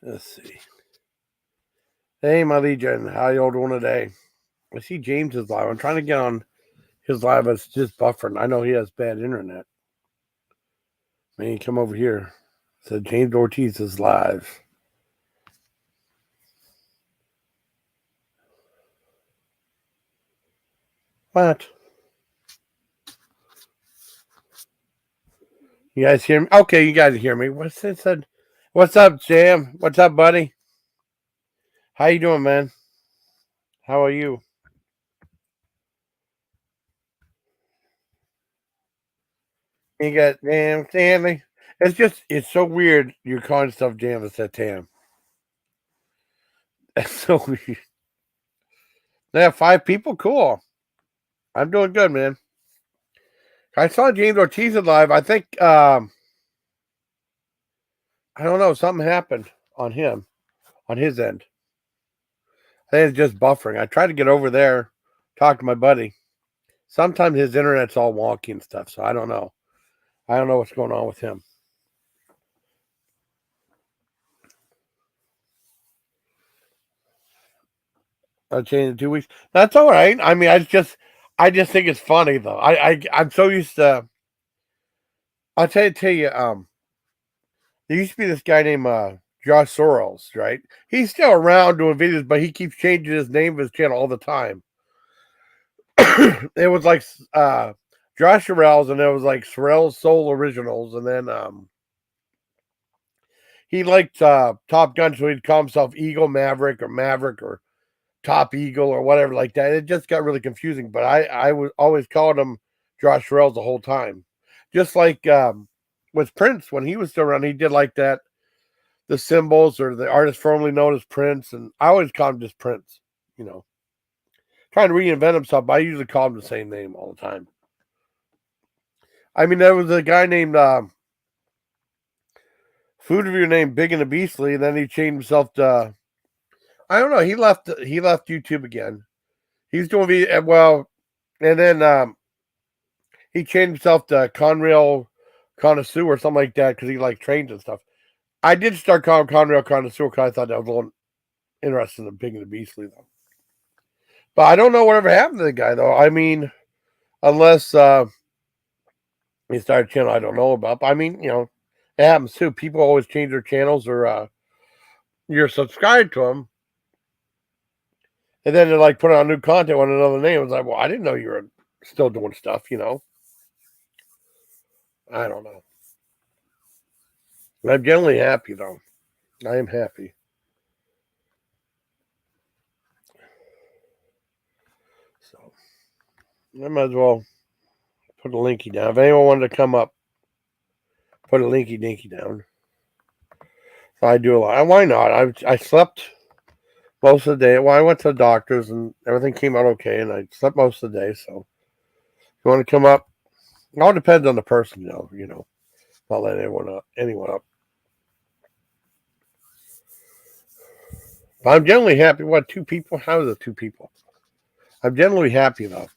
Let's see. Hey, my Legion. How y'all doing today? I see James is live. I'm trying to get on his live, but it's just buffering. I know he has bad internet. Man, come over here. It said James Ortiz is live. What? You guys hear me? Okay, you guys hear me. What's it said? What's up, Jam? What's up, buddy? How you doing, man? How are you? You got Jam Stanley. It's so weird. You're calling stuff Jam instead of Tam. That's so weird. Yeah, 5 people. Cool. I'm doing good, man. I saw James Ortiz live. I think I don't know, something happened on him, on his end. I think it's just buffering. I tried to get over there, talk to my buddy. Sometimes his internet's all wonky and stuff, so I don't know. I don't know what's going on with him. I'll change in 2 weeks. That's all right. I mean, I just think it's funny though. I'm so used to. I'll tell you. There used to be this guy named Josh Soros, right? He's still around doing videos, but he keeps changing his name of his channel all the time. It was like Josh Sorrell's, and it was like Sorrell's Soul Originals, and then he liked Top Gun, so he'd call himself Eagle Maverick or Top Eagle or whatever like that. It just got really confusing, but I was always calling him Josh Sorrell's the whole time. Just like with Prince, when he was still around, he did like that, the symbols or the artist formerly known as Prince, and I always call him just Prince, you know. Trying to reinvent himself, but I usually call him the same name all the time. I mean, there was a guy named Food Review named Big and the Beastly, and then he changed himself to I don't know. He left YouTube again. He's doing well, and then he changed himself to Conrail Connoisseur or something like that because he like trains and stuff. I did start calling Conrail Connoisseur because I thought that was a little interesting in Big and the Beastly though. But I don't know whatever happened to the guy though. I mean, unless he started a channel I don't know about. But I mean, you know, it happens too. People always change their channels or you're subscribed to them. And then they're like putting on new content on another name. I was like, well, I didn't know you were still doing stuff, you know. I don't know. I'm generally happy though. I am happy. So I might as well put a linky down. If anyone wanted to come up, put a linky dinky down. So I do a lot. Why not? I slept most of the day. Well, I went to the doctors and everything came out okay, and I slept most of the day. So if you want to come up, it all depends on the person, though. You know, not letting anyone up. But I'm generally happy. What, 2 people? How is it 2 people? I'm generally happy though.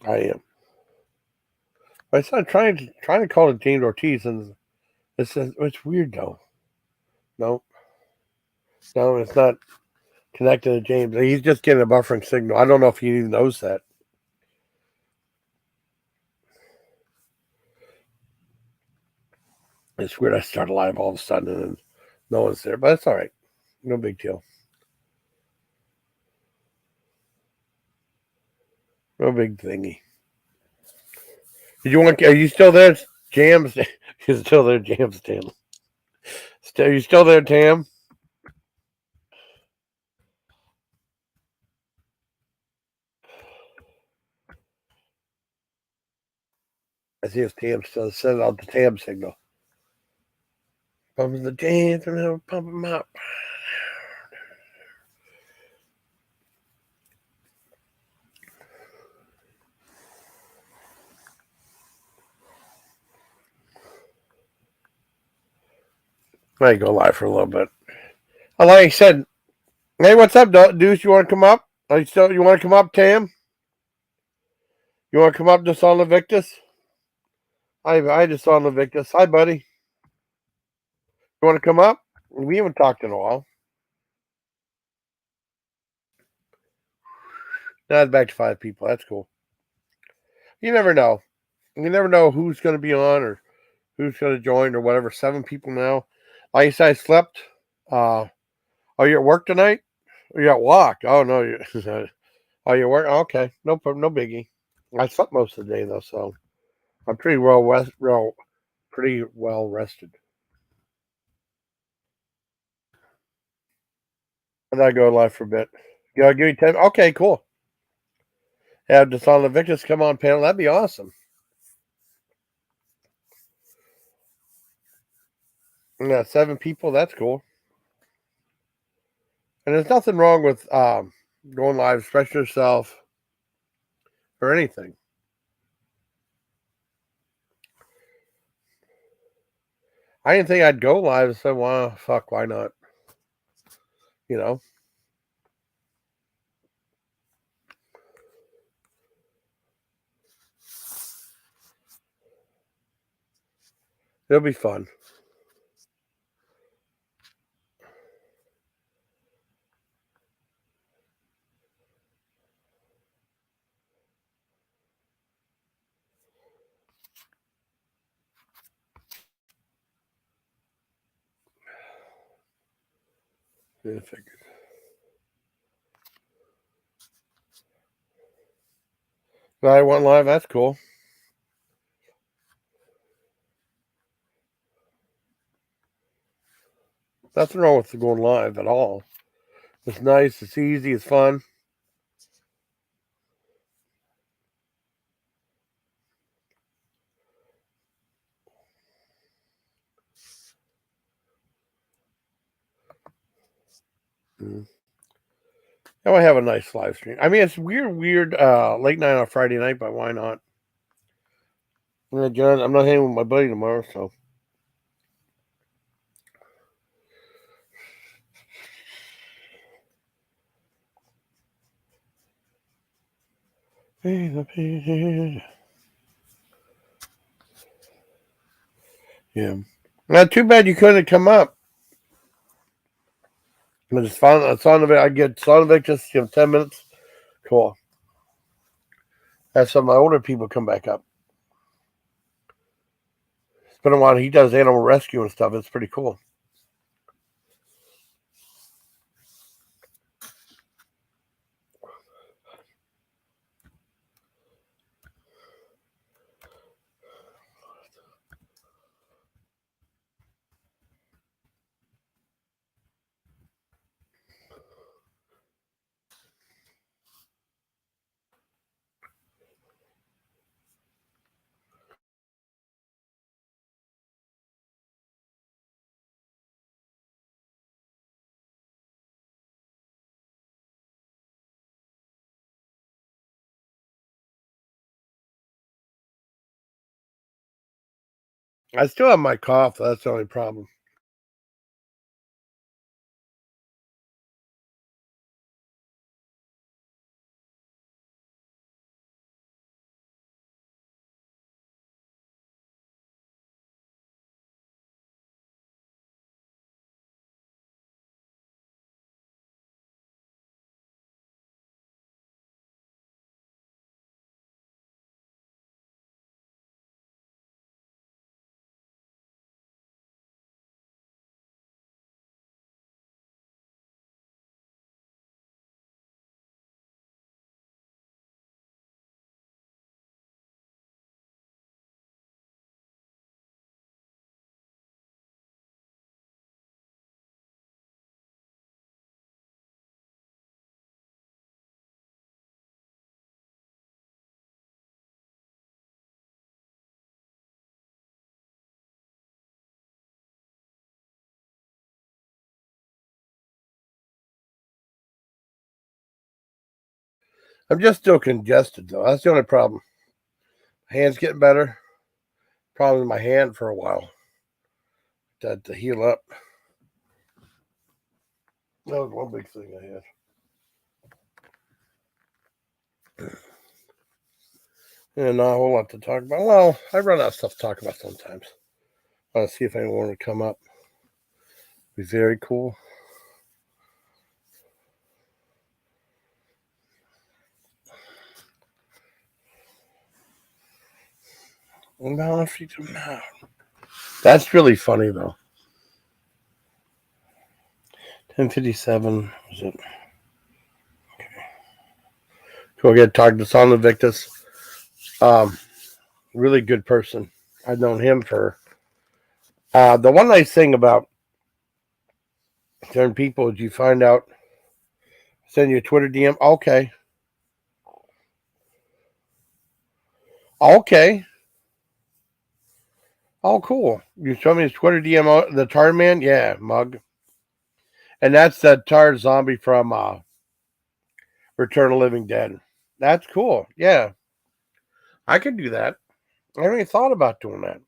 I am. But I started trying to call it James Ortiz, and it's weird though. No, it's not connected to James. He's just getting a buffering signal. I don't know if he even knows that. It's weird. I start live all of a sudden and no one's there, but it's all right. No big deal. No big thingy. Are you still there, Jam? You're still there, Jam Stanley. Are you still there, Tam? I see if Tam still sending out the Tam signal. Pumping the jams and pump them up. I might go live for a little bit. Like I said, hey, what's up, Deuce? You want to come up? You want to come up, Tam? You want to come up, Duessonlinvictus? I just saw Invictus. Hi, buddy. You want to come up? We haven't talked in a while. Now it's back to 5 people. That's cool. You never know. You never know who's going to be on or who's going to join or whatever. 7 people now. Like I said, I slept. Oh, you're at work tonight? Or you're at walk? Oh, no. Oh, you're work? Okay. No problem. No biggie. I slept most of the day, though, so I'm pretty pretty well rested. And I go live for a bit. You give me 10. Okay, cool. Have Duessonlinvictus come on panel. That'd be awesome. Yeah, 7 people. That's cool. And there's nothing wrong with going live, expressing yourself, or anything. I didn't think I'd go live. I said, well, fuck, why not? You know? It'll be fun. Yeah, figured. I went live. That's cool. Nothing wrong with going live at all. It's nice. It's easy. It's fun. Mm. And I have a nice live stream. I mean, it's weird late night on Friday night, but why not? John, I'm not hanging with my buddy tomorrow, so. Yeah. Not too bad you couldn't come up. But it's fun. It's on the I get Sonic just 10 minutes. Cool. Have some of my older people come back up. It's been a while. He does animal rescue and stuff. It's pretty cool. I still have my cough. That's the only problem. I'm just still congested, though. That's the only problem. Hand's getting better. Problem in my hand for a while. To heal up. That was one big thing I had. And not a whole lot to talk about. Well, I run out of stuff to talk about sometimes. I want to see if anyone would come up. Be very cool. That's really funny though. 10:57. Was it? Okay. Go get talk to Duessonlinvictus. Really good person. I've known him for. The one nice thing about certain people is you find out, send you a Twitter DM. Okay. Oh, cool. You show me his Twitter DM, the Tar Man? Yeah, mug. And that's the Tar zombie from Return of the Living Dead. That's cool. Yeah. I could do that. I haven't even thought about doing that.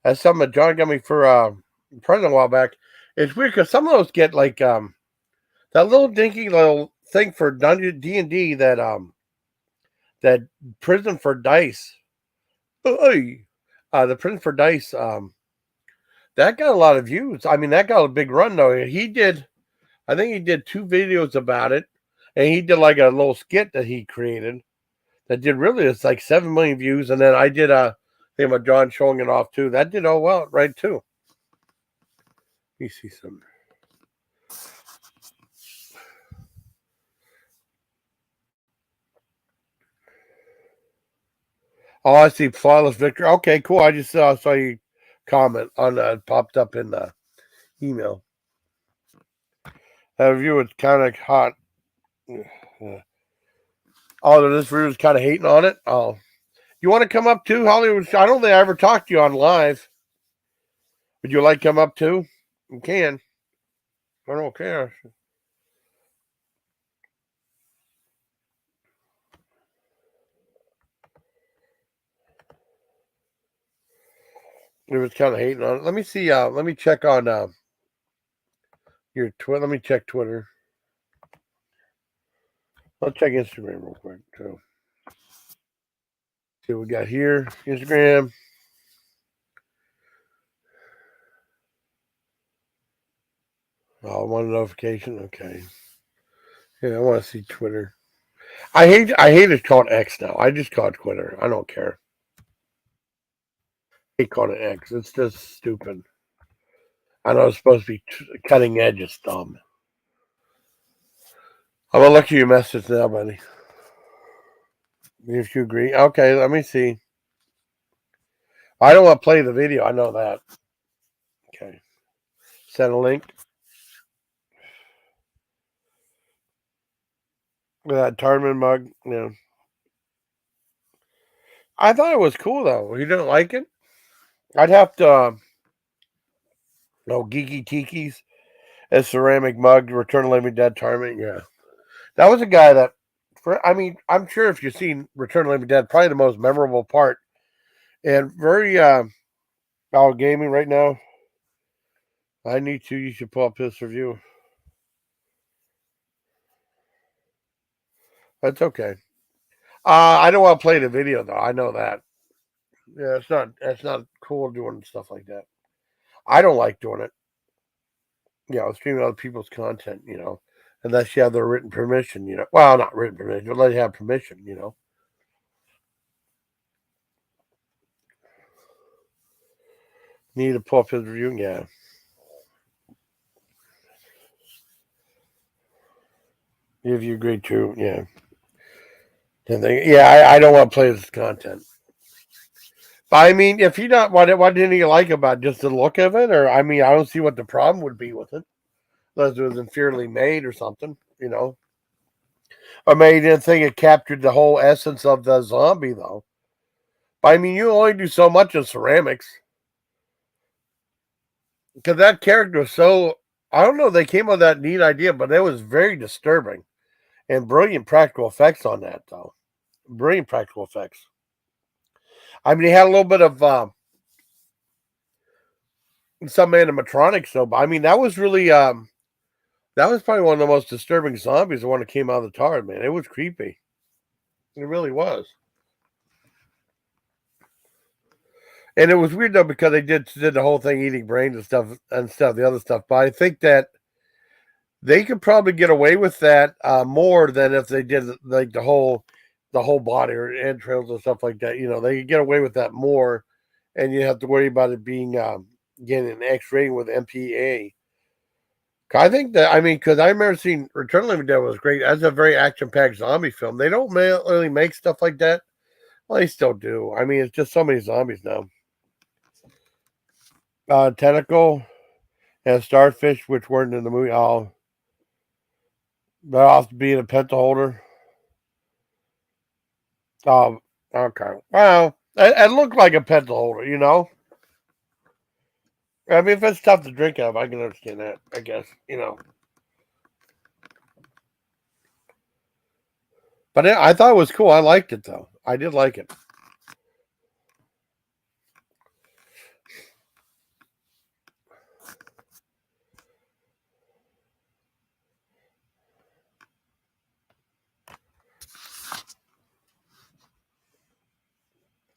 That's something that John got me for a present a while back. It's weird because some of those get like that little dinky little thing for D&D that Prison for Dice. The Prison for Dice that got a lot of views. I mean, that got a big run though. I think he did 2 videos about it, and he did like a little skit that he created that did really, it's like 7 million views. And then I did a thing about John showing it off too. That did well, right too. Let me see some. Oh, I see Flawless Victor. Okay, cool. I just saw you comment on that. Popped up in the email. That review was kind of hot. Oh, this review was kind of hating on it. Oh, you want to come up too, Hollywood? I don't think I ever talked to you on live. Would you like to come up too? You can. I don't care. It was kind of hating on it. Let me see. Let me check on your Twitter. Let me check Twitter. I'll check Instagram real quick too. See what we got here. Instagram. Oh, one notification. Okay. Yeah, I want to see Twitter. I hate it's called X now. I just call it Twitter. I don't care. I hate calling it X. It's just stupid. I know it's supposed to be cutting edge. It's dumb. I'm gonna look at your message now, buddy. If you agree. Okay, let me see. I don't want to play the video. I know that. Okay. Send a link. With that Tarman mug. Yeah. I thought it was cool though. You didn't like it? I'd have to Geeky Tiki's a ceramic mug, Return of the Living Dead Tarman. Yeah. That was a guy that I'm sure if you've seen Return of the Living Dead, probably the most memorable part. And very gaming right now. I need to. You should pull up this review. That's okay. I don't want to play the video though. I know that. Yeah, it's not cool doing stuff like that. I don't like doing it. Streaming other people's content, unless you have their written permission, Well, not written permission, but let you have permission, Need to pull up his review, yeah. If you agree to, yeah. I don't want to play this content. But I mean, if you not, what didn't you like about just the look of it? Or I don't see what the problem would be with it, unless it was inferiorly made or something, Or maybe you didn't think it captured the whole essence of the zombie, though. But you only do so much in ceramics. Because that character was so, I don't know, they came up with that neat idea, but it was very disturbing. And brilliant practical effects on that, though. Brilliant practical effects. He had a little bit of some animatronics, though. But that was really, that was probably one of the most disturbing zombies, the one that came out of the tar, man. It was creepy. It really was. And it was weird though because they did the whole thing eating brains and stuff, the other stuff. But I think that they could probably get away with that more than if they did like the whole body or entrails and stuff like that. You know, they could get away with that more, and you have to worry about it being getting an X rating with MPA. I think that because I remember seeing Return of the Living Dead was great. That's a very action packed zombie film. They don't really make stuff like that. Well, they still do. I mean, it's just so many zombies now. Tentacle and Starfish, which weren't in the movie. Oh, they're off being a pencil holder. Oh, okay. Well, it looked like a pencil holder, you know. I mean, if it's tough to drink out of, I can understand that. I guess you know. But I thought it was cool. I liked it though. I did like it.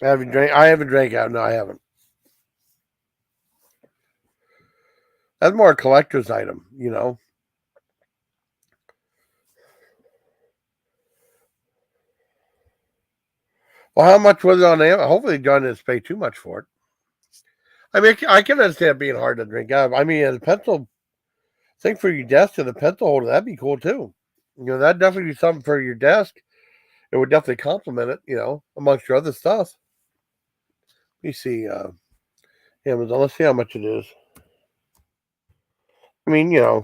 I haven't drank out. No, I haven't. That's more a collector's item, you know. Well, how much was it on Amazon? Hopefully, John didn't pay too much for it. I mean, I can understand it being hard to drink out of. I mean, the pencil thing for your desk and the pencil holder, that'd be cool too. You know, that'd definitely be something for your desk. It would definitely complement it, you know, amongst your other stuff. Let me see, Amazon. Let's see how much it is. I mean, you know,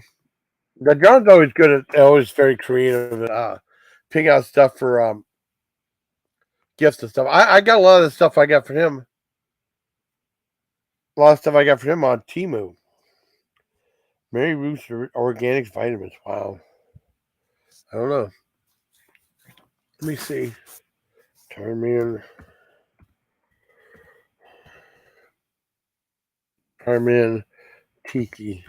the John's always good at always very creative and picking out stuff for gifts and stuff. I got a lot of the stuff I got for him. A lot of stuff I got for him on Temu. Mary Ruth's Organics Vitamins. Wow. I don't know. Let me see. Carmen Tiki.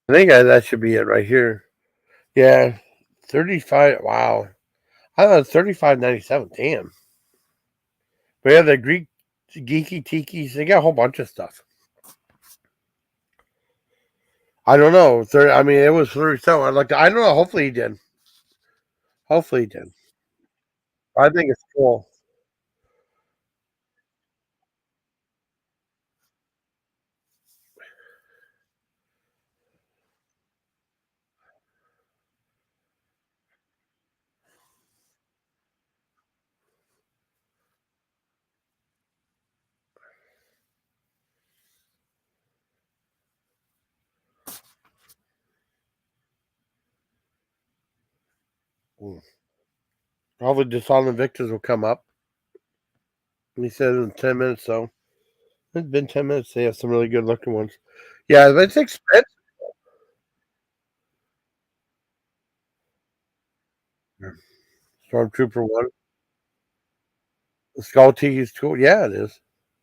I think that should be it right here. Yeah, 35. Wow. I thought it was 35.97. Damn. But yeah, the Greek geeky tikis, they got a whole bunch of stuff. I don't know. I mean, it was 37. I don't know. Hopefully he did. Hopefully he did. I think it's cool. Mm. Probably Duessonlinvictus will come up. He said in 10 minutes, so it's been 10 minutes. They have some really good looking ones. Yeah, but it's expensive. Stormtrooper one. The Skull Tiki is cool. Yeah, it is.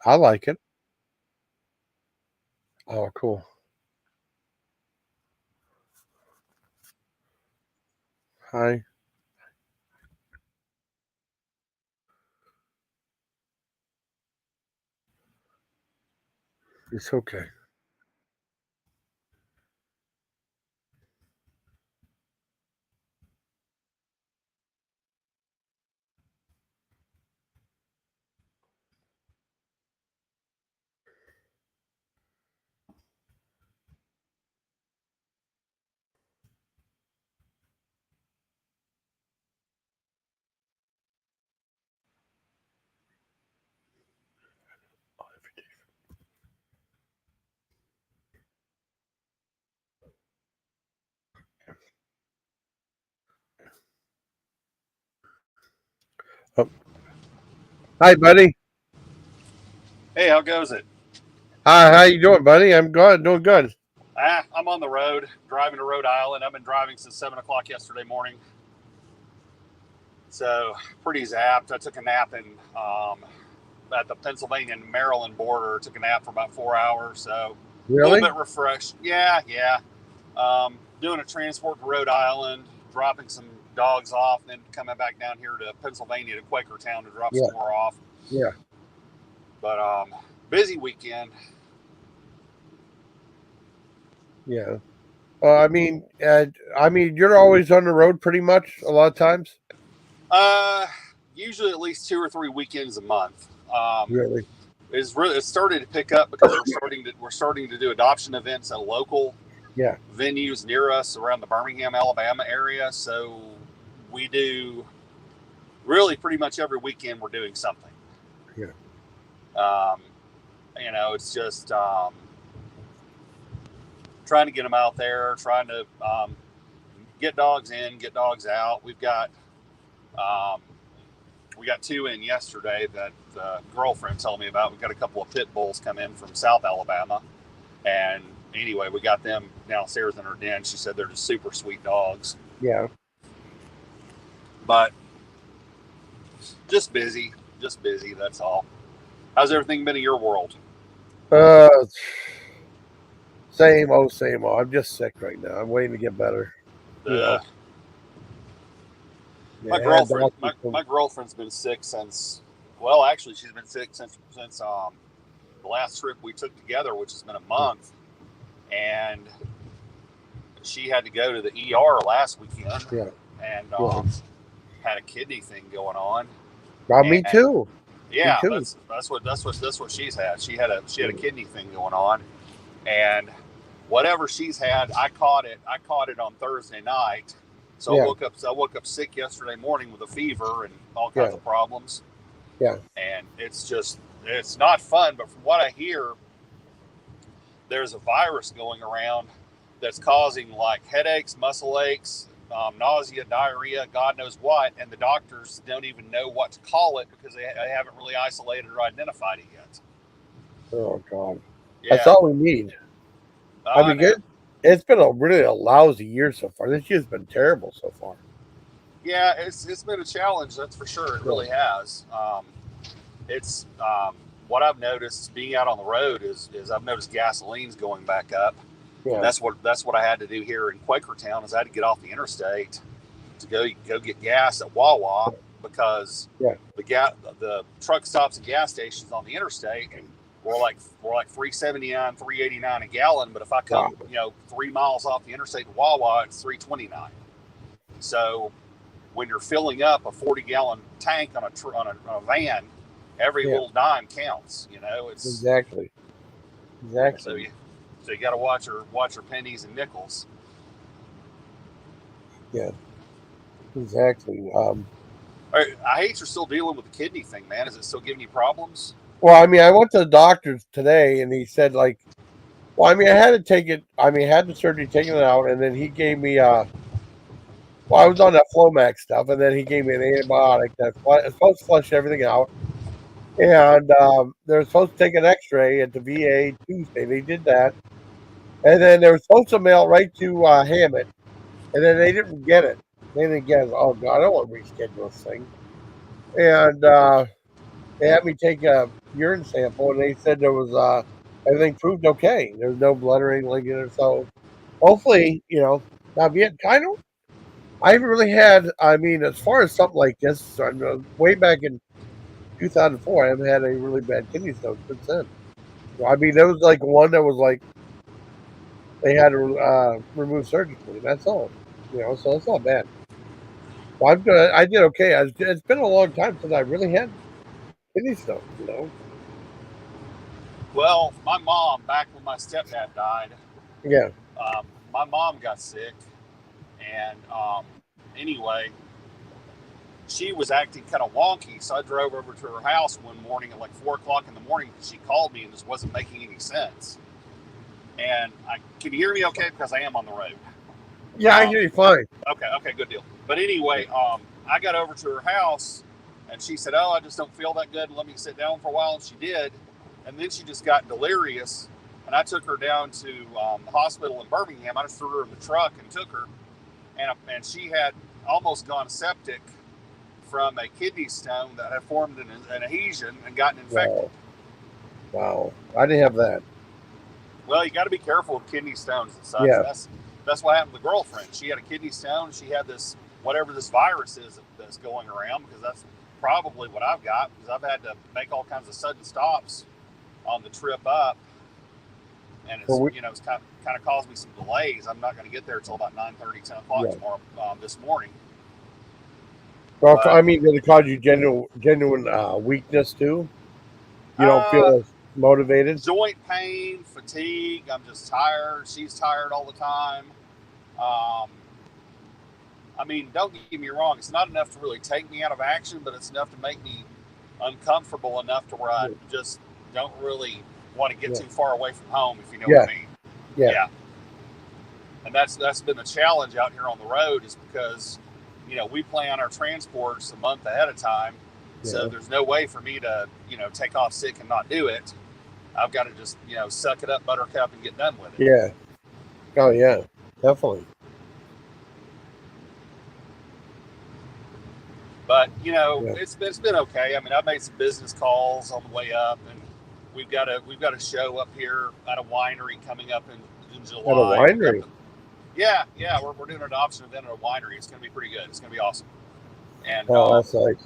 I like it. Oh, cool. Hi. It's okay. Oh. Hi, buddy. Hey, how goes it? Hi, how you doing, buddy? I'm good. Doing good. I'm on the road, driving to Rhode Island. I've been driving since 7 o'clock yesterday morning, so pretty zapped. I took a nap at the Pennsylvania and Maryland border. Took a nap for about 4 hours, so a little Really? bit refreshed. Yeah. Doing a transport to Rhode Island, dropping some dogs off, and then coming back down here to Pennsylvania to Quakertown to drop Yeah. some more off. Yeah. But busy weekend. Yeah. I mean, you're always on the road pretty much a lot of times. Usually at least 2 or 3 weekends a month. Really? It started to pick up because we're starting to do adoption events at local Yeah. venues near us around the Birmingham, Alabama area. So we do really pretty much every weekend we're doing something. Yeah. It's just trying to get them out there, trying to get dogs in, get dogs out. We got 2 in yesterday that the girlfriend told me about. We got a couple of pit bulls come in from South Alabama, and anyway, we got them downstairs in her den. She said they're just super sweet dogs. Yeah. But just busy. That's all. How's everything been in your world? Same old, same old. I'm just sick right now. I'm waiting to get better. Yeah, my girlfriend's been sick since. Well, actually, she's been sick since the last trip we took together, which has been a month, and she had to go to the ER last weekend, and had a kidney thing going on. Me too. Yeah, me too. That's what she's had. She had a kidney thing going on, and whatever she's had, I caught it on Thursday night. So I woke up sick yesterday morning with a fever and all kinds of problems. Yeah. And it's not fun, but from what I hear, there's a virus going around that's causing like headaches, muscle aches, nausea, diarrhea, God knows what, and the doctors don't even know what to call it because they haven't really isolated or identified it yet. Oh God. Yeah. That's all we need. It's been a lousy year so far. This year's been terrible so far. Yeah, it's been a challenge, that's for sure. It really has. It's what I've noticed being out on the road is I've noticed gasoline's going back up. Yeah. That's what I had to do here in Quakertown is I had to get off the interstate to go get gas at Wawa because the truck stops and gas stations on the interstate were like $3.79, $3.89 a gallon. But if I come 3 miles off the interstate to Wawa, it's $3.29. So when you're filling up a 40-gallon tank on a van, every little dime counts. It's exactly. So you got to watch your pennies and nickels. Yeah, exactly. I hate you're still dealing with the kidney thing, man. Is it still giving you problems? Well, I went to the doctor today, and he said I had to take it. I had the surgery taken it out, and then he gave me I was on that Flomax stuff, and then he gave me an antibiotic that's supposed to flush everything out. And they were supposed to take an X-ray at the VA Tuesday. They did that, and then they were supposed to mail right to Hammett, and then they didn't get it. Oh God, I don't want to reschedule this thing. And they had me take a urine sample, and they said there was everything proved okay. There was no blood or anything in it. So hopefully, now I haven't really had. As far as something like this, way back in 2004, I haven't had any really bad kidney stones since then. There was one that was they had to remove surgically. That's all. So it's not bad. Well, I'm good. I did okay. It's been a long time since I really had kidney stones. Well, my mom, back when my stepdad died, my mom got sick, and anyway, she was acting kind of wonky, so I drove over to her house one morning at 4 o'clock in the morning. She called me and just wasn't making any sense. And can you hear me okay? Because I am on the road. Yeah, I hear you fine. Okay, good deal. But anyway, I got over to her house, and she said, "Oh, I just don't feel that good. Let me sit down for a while." And she did. And then she just got delirious, and I took her down to the hospital in Birmingham. I just threw her in the truck and took her, and she had almost gone septic from a kidney stone that had formed an adhesion and gotten infected. Wow. I didn't have that. Well, you got to be careful with kidney stones and such. Yeah. That's what happened to the girlfriend. She had a kidney stone. She had this, whatever this virus is that's going around, because that's probably what I've got, because I've had to make all kinds of sudden stops on the trip up, and it's it's kind of caused me some delays. I'm not going to get there until about 9:30, 10 o'clock tomorrow, this morning. Well, I mean, did it cause you genuine weakness too? You don't feel as motivated? Joint pain, fatigue. I'm just tired. She's tired all the time. I mean, don't get me wrong. It's not enough to really take me out of action, but it's enough to make me uncomfortable enough to where I just don't really want to get too far away from home, if you know what I mean. Yeah. And that's been the challenge out here on the road, is because, we plan our transports a month ahead of time. So there's no way for me to, take off sick and not do it. I've got to just, suck it up, buttercup, and get done with it. Yeah. Oh, yeah. Definitely. But, it's been okay. I mean, I've made some business calls on the way up, and we've got a show up here at a winery coming up in July. At a winery? Yeah. We're doing an adoption event at a winery. It's going to be pretty good. It's going to be awesome. And that's nice.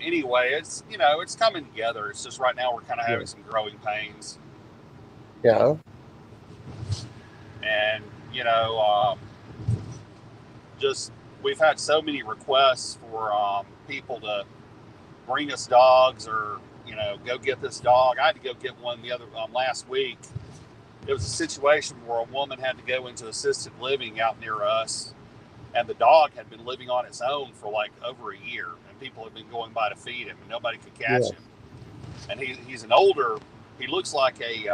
Anyway, it's it's coming together. It's just right now we're kind of having some growing pains. Yeah. And just we've had so many requests for people to bring us dogs, or go get this dog. I had to go get one the other last week. It was a situation where a woman had to go into assisted living out near us, and the dog had been living on its own for like over a year, and people had been going by to feed him, and nobody could catch him. And he's an older. He looks like a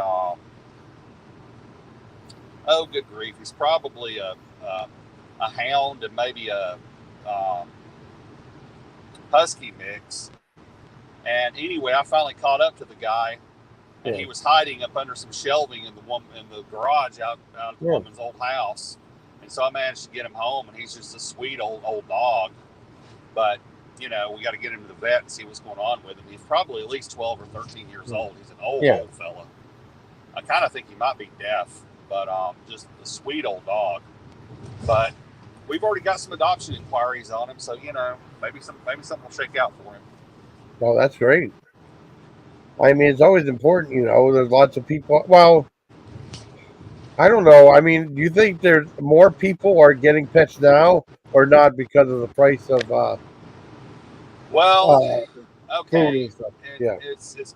oh, good grief! He's probably a hound and maybe a husky mix. And anyway, I finally caught up to the guy, and he was hiding up under some shelving in the garage out of the woman's old house. And so I managed to get him home, and he's just a sweet old dog. But we got to get him to the vet and see what's going on with him. He's probably at least 12 or 13 years old. He's an old fella. I kind of think he might be deaf, but just a sweet old dog. But we've already got some adoption inquiries on him, so maybe something will shake out for him. Well, that's great. I mean, it's always important, there's lots of people. Well, I don't know. I mean, do you think there's more people are getting pets now or not because of the price of okay. Stuff? It's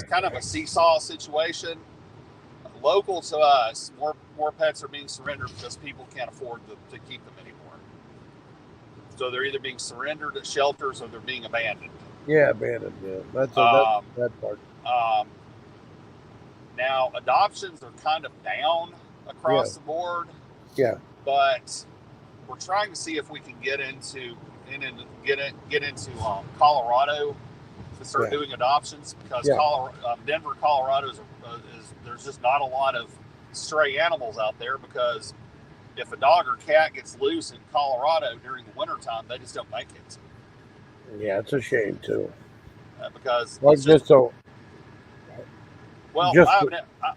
kind of a seesaw situation. Local to us, more pets are being surrendered because people can't afford to keep them anymore. So they're either being surrendered at shelters or they're being abandoned. Yeah, abandoned. Yeah, that's that part. Now adoptions are kind of down across the board. Yeah, but we're trying to see if we can get into Colorado to start doing adoptions, because Denver, Colorado is there's just not a lot of stray animals out there, because if a dog or cat gets loose in Colorado during the wintertime, they just don't make it. Yeah, it's a shame too. Because I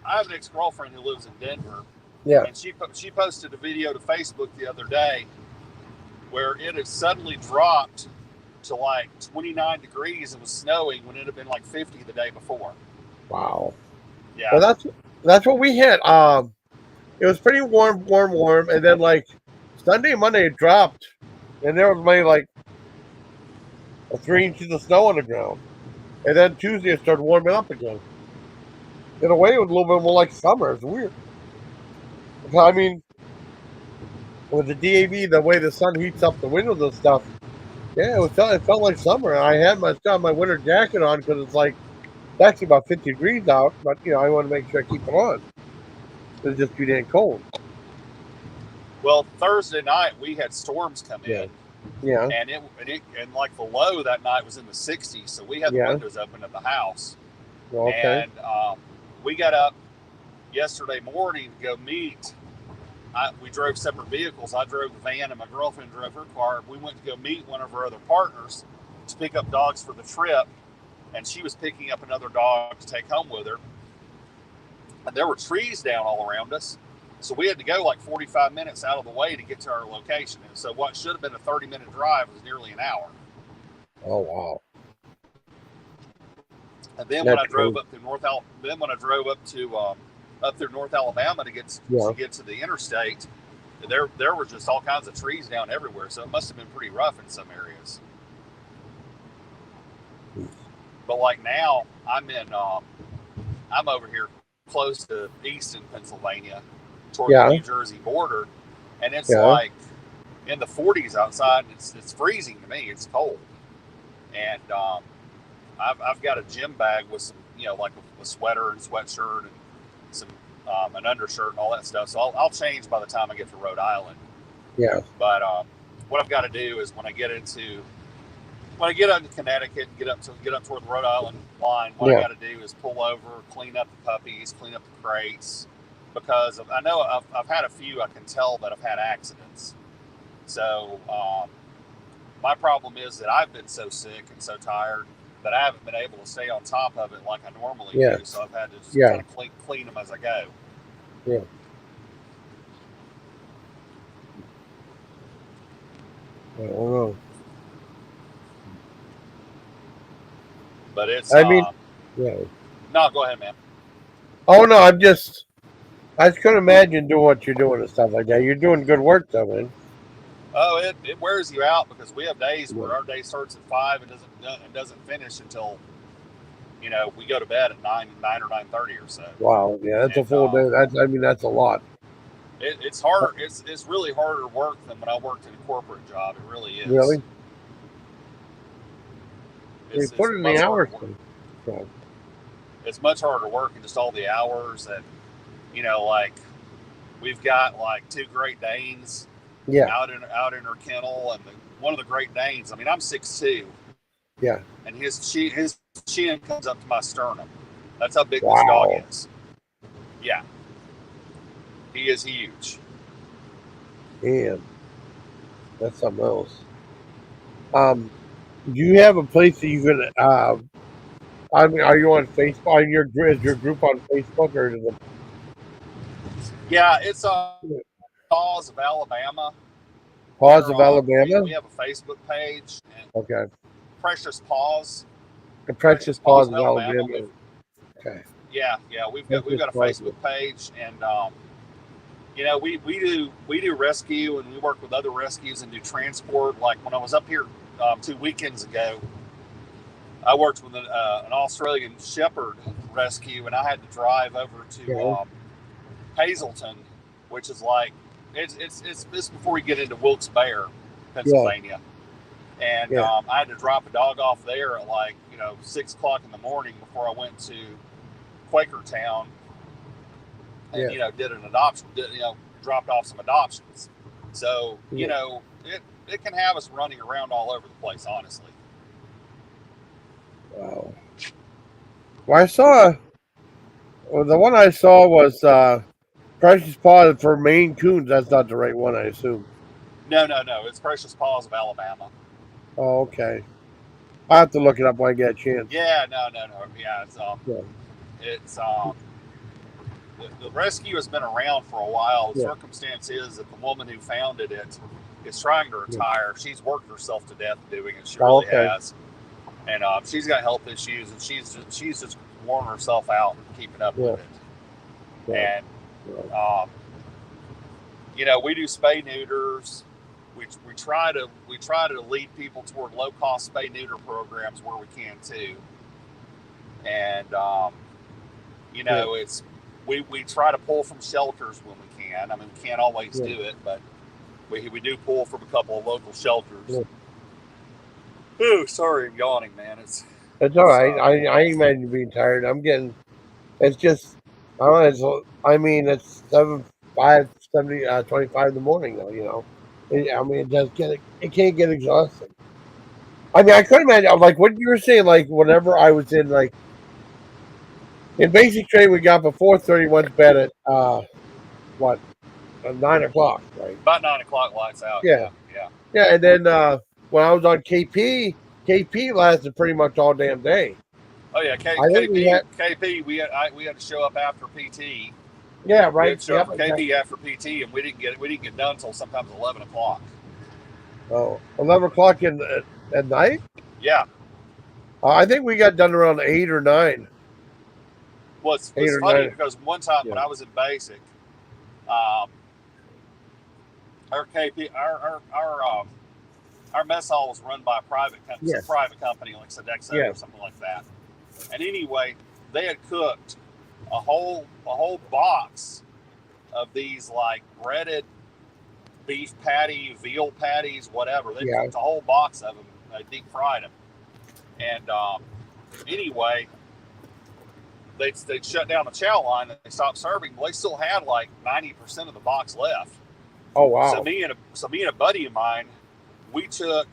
have an ex-girlfriend who lives in Denver. Yeah. And she posted a video to Facebook the other day where it had suddenly dropped to like 29 degrees and was snowing when it had been like 50 the day before. Wow. Yeah. Well, that's what we had. It was pretty warm, and then like Sunday, Monday it dropped, and there was maybe like 3 inches of snow on the ground, and then Tuesday it started warming up again. In a way, it was a little bit more like summer. It's weird. I mean, with the DAV, the way the sun heats up the windows and stuff, it felt like summer. I had my winter jacket on because it's actually about 50 degrees out, but I want to make sure I keep it on. It's just too damn cold. Well, Thursday night we had storms come in. Yeah. And like the low that night was in the 60s, so we had the windows open at the house. Okay. And we got up yesterday morning to go meet. We drove separate vehicles. I drove the van and my girlfriend drove her car. We went to go meet one of our other partners to pick up dogs for the trip, and she was picking up another dog to take home with her. And there were trees down all around us. So we had to go like 45 minutes out of the way to get to our location. And so what should have been a 30-minute drive was nearly an hour. Oh wow! And then That's when I drove crazy. up to up through North Alabama to get to the interstate, there were just all kinds of trees down everywhere. So it must have been pretty rough in some areas. But like now, I'm over here close to Easton, Pennsylvania, toward the New Jersey border, and it's like in the 40s outside. And it's freezing to me. It's cold, and I've got a gym bag with some, like a sweater and sweatshirt and some an undershirt and all that stuff. So I'll change by the time I get to Rhode Island. Yeah. But what I've got to do is when I get into Connecticut and get up toward the Rhode Island line, what I got to do is pull over, clean up the puppies, clean up the crates, because I know I've had a few I can tell that have had accidents. So my problem is that I've been so sick and so tired that I haven't been able to stay on top of it like I normally do. So I've had to just kind of clean them as I go. Yeah. I don't know. But it's. I mean, No, go ahead, man. Oh no, I just couldn't imagine doing what you're doing and stuff like that. You're doing good work, though, man. Oh, it wears you out because we have days where our day starts at 5 and doesn't finish until we go to bed at 9 or 9:30 or so. Wow, yeah, that's a full day. That's a lot. It's harder. It's really harder work than when I worked in a corporate job. It really is. Really? It's put in the hours. It's much harder work and just all the hours and like we've got like 2 Great Danes out in her kennel, and one of the Great Danes. I mean, I'm 6'2". Yeah. And his chin comes up to my sternum. That's how big this dog is. Yeah. He is huge. Damn. That's something else. Do you have a place that you can I mean, are you on Facebook? Is your group on Facebook or is it? Yeah, it's Paws of Alabama. Paws of Alabama? We have a Facebook page. Okay. Precious Paws. The Precious Paws of Alabama. Okay. Yeah. We've got a Facebook page, and we do rescue, and we work with other rescues and do transport. Like when I was up here 2 weekends ago, I worked with an Australian Shepherd rescue, and I had to drive over to Hazleton, which is like it's before you get into Wilkes-Barre, Pennsylvania. And I had to drop a dog off there at 6 o'clock in the morning before I went to Quakertown and did an adoption. Dropped off some adoptions. So it can have us running around all over the place, honestly. Wow. Well, the one I saw was Precious Paws for Maine Coons. That's not the right one, I assume. No. It's Precious Paws of Alabama. Oh, okay. I'll have to look it up when I get a chance. Yeah, no. Yeah, it's the rescue has been around for a while. The circumstance is that the woman who founded it is trying to retire. She's worked herself to death doing it. She really has. And she's got health issues, and she's just worn herself out keeping up with it. And we do spay neuters. We try to lead people toward low cost spay neuter programs where we can too. And it's we try to pull from shelters when we can. I mean, we can't always do it, but we do pull from a couple of local shelters. Oh, sorry, I'm yawning, man. It's all right. I imagine being tired. It's just, I don't know. It's 25 in the morning, though. It can't get exhausting. I mean, I couldn't imagine, like what you were saying, like whenever I was in basic training, we got before 30, went to bed at 9 o'clock, right? About 9 o'clock, lights out. Yeah, and then when I was on KP lasted pretty much all damn day. Oh yeah, KP. We had to show up after PT Yeah, We right. had to show Yep. up for Exactly. KP after PT, and we didn't get done until sometimes 11 o'clock. Oh, 11 o'clock at night. Yeah. I think we got done around 8 or 9. Well, Eight it's or funny nine. because one time Yeah. when I was in basic, um, our KP, our mess hall was run by some Yes. private company like Sodexo Yes. or something like that. And anyway, they had cooked a whole box of these like breaded beef patty, veal patties, whatever. They Yeah. cooked a whole box of them, deep fried them. And anyway, they'd shut down the chow line and they stopped serving. But they still had like 90% of the box left. Oh So wow. me and a buddy of mine, we took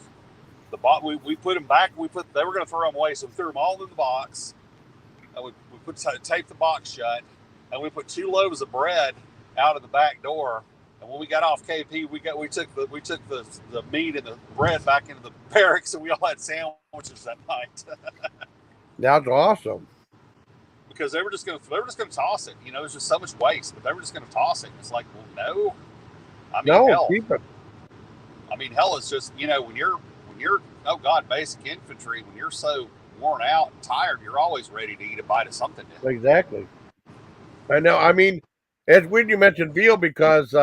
the box. We put them back. They were going to throw them away, so we threw them all in the box. And we taped the box shut, and we put 2 loaves of bread out of the back door. And when we got off KP, we took the meat and the bread back into the barracks, and we all had sandwiches that night. That's awesome. Because they were just gonna toss it. There's just so much waste, but they were just gonna toss it. And it's like, well, no. I mean, No, hell. keep it. I mean, hell is just when you're oh God, basic infantry, when you're so worn out and tired, you're always ready to eat a bite of something new. Exactly. I know. I mean, it's weird you mentioned veal because